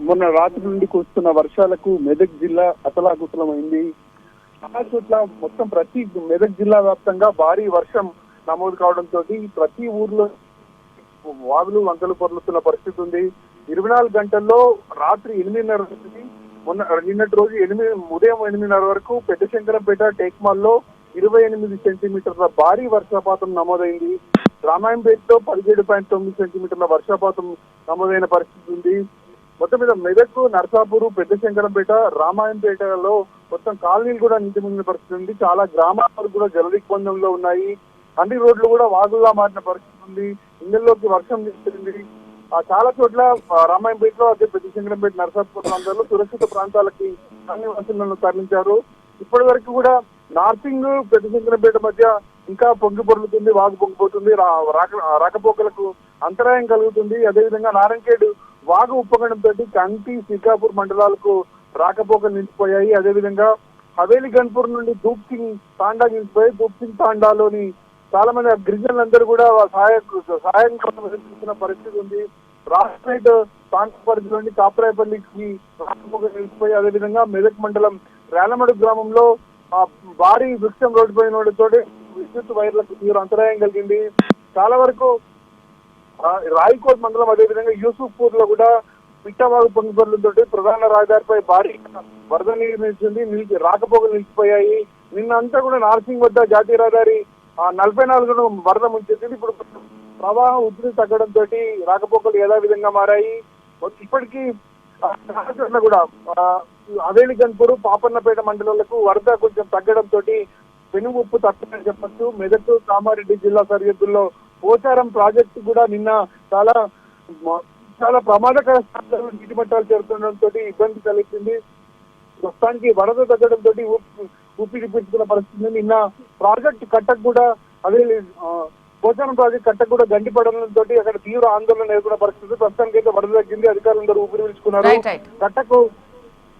మొన్న రాత్రి నుండి కురుస్తున్న వర్షాలకు మెదక్ జిల్లా అతలాకుతలమైంది. చాలా చోట్ల మొత్తం ప్రతి మెదక్ జిల్లా వ్యాప్తంగా భారీ వర్షం నమోదు కావడంతో ప్రతి ఊర్లో వాగులు వంకలు పొర్లుతున్న పరిస్థితి ఉంది. 24 గంటల్లో రాత్రి 8:30 నుంచి నిన్నటి రోజు ఉదయం 8:30 వరకు పెద్ద శంకరంపేట టేక్మాల్లో 28 సెంటీమీటర్ల భారీ వర్షపాతం నమోదైంది. రామాయంపేటలో 17.9 సెంటీమీటర్ల వర్షపాతం నమోదైన పరిస్థితి ఉంది. మొత్తం మీద మెదక్, నర్సాపూర్, పెద్ద శంకరంపేట, రామాయంపేటలో మొత్తం కాలనీలు కూడా నీటి మునిగిన పరిస్థితి ఉంది. చాలా గ్రామాలు కూడా జలదిగ్బంధంలో ఉన్నాయి. అన్ని రోడ్లు కూడా వాగుల్లా మారిన పరిస్థితి ఉంది. ఇళ్లలోకి వర్షం తీసుకెళ్ళింది. చాలా చోట్ల రామాయంపేటలో, అదే పెద్ద శంకరంపేట, నర్సాపూర్ ప్రాంతాల్లో సురక్షిత ప్రాంతాలకి అన్ని వసతులను తరలించారు. ఇప్పటి వరకు కూడా నార్సింగ్, పెద్ద శంకరంపేట మధ్య ఇంకా పొంగి పొర్లుతుంది, వాగు పొంగిపోతుంది, రాకపోకలకు అంతరాయం కలుగుతుంది. అదేవిధంగా నారాయణఖేడ్ వాగు ఉప్పగండంతో కంటి, సిర్కాపూర్ మండలాలకు రాకపోకలు నిలిచిపోయాయి. అదేవిధంగా హవేలి గన్పూర్ నుండి దూప్ సింగ్ తాండా నిలిచిపోయి దూప్ సింగ్ తాండాలోని చాలా మంది గిరిజనులందరూ కూడా సహాయం కోసం ఎదుర్కొంటున్న పరిస్థితి ఉంది. రాష్ట్రేట్ తాండా పరిధిలోని కాపరాయపల్లికి రాకపోకలు నిలిచిపోయి, అదేవిధంగా మెదక్ మండలం రేలమడు గ్రామంలో భారీ వృక్షం రోడ్డుపైనతో విద్యుత్ వైర్లకు తీవ్ర అంతరాయం కలిగింది. చాలా వరకు రాయకోట్ మండలం, అదేవిధంగా యూసుఫ్పూర్ లో కూడా పిట్టవాగు పొంగిపొర్లతో ప్రధాన రహదారిపై భారీ వరద నీరు నిలిచింది. రాకపోకలు నిలిచిపోయాయి. నిన్నంతా కూడా నార్సింగ్ వద్ద జాతీయ రహదారి 44 వరద ముంచెత్తింది. ఇప్పుడు ప్రవాహం ఉధృతి తగ్గడంతో రాకపోకలు యథావిధంగా మారాయి. ఇప్పటికీ కూడా హవేలి గన్పూర్, పాపన్నపేట మండలాలకు వరద కొంచెం తగ్గడంతో పెనుముప్పు తక్కువని చెప్పచ్చు. మెదక్, కామారెడ్డి జిల్లా సరిహద్దుల్లో పోచారం ప్రాజెక్టు కూడా నిన్న చాలా ప్రమాదకర స్థానాల్లో నీటి మట్టాలు చేరుతుండటంతో ఇబ్బంది కలిగింది. ప్రస్తుతానికి వరద తగ్గడంతో ఊపిరి పీల్చుకున్న పరిస్థితి. నిన్న ప్రాజెక్టు కట్టకు కూడా అదే పోచారం ప్రాజెక్టు కట్టకు కూడా గండి పడడంతో అక్కడ తీవ్ర ఆందోళన ఎదుర్కొన్న పరిస్థితి. ప్రస్తుతానికి అయితే వరద తగ్గింది, అధికారులందరూ ఊపిరి పీల్చుకున్నారు. కట్టకు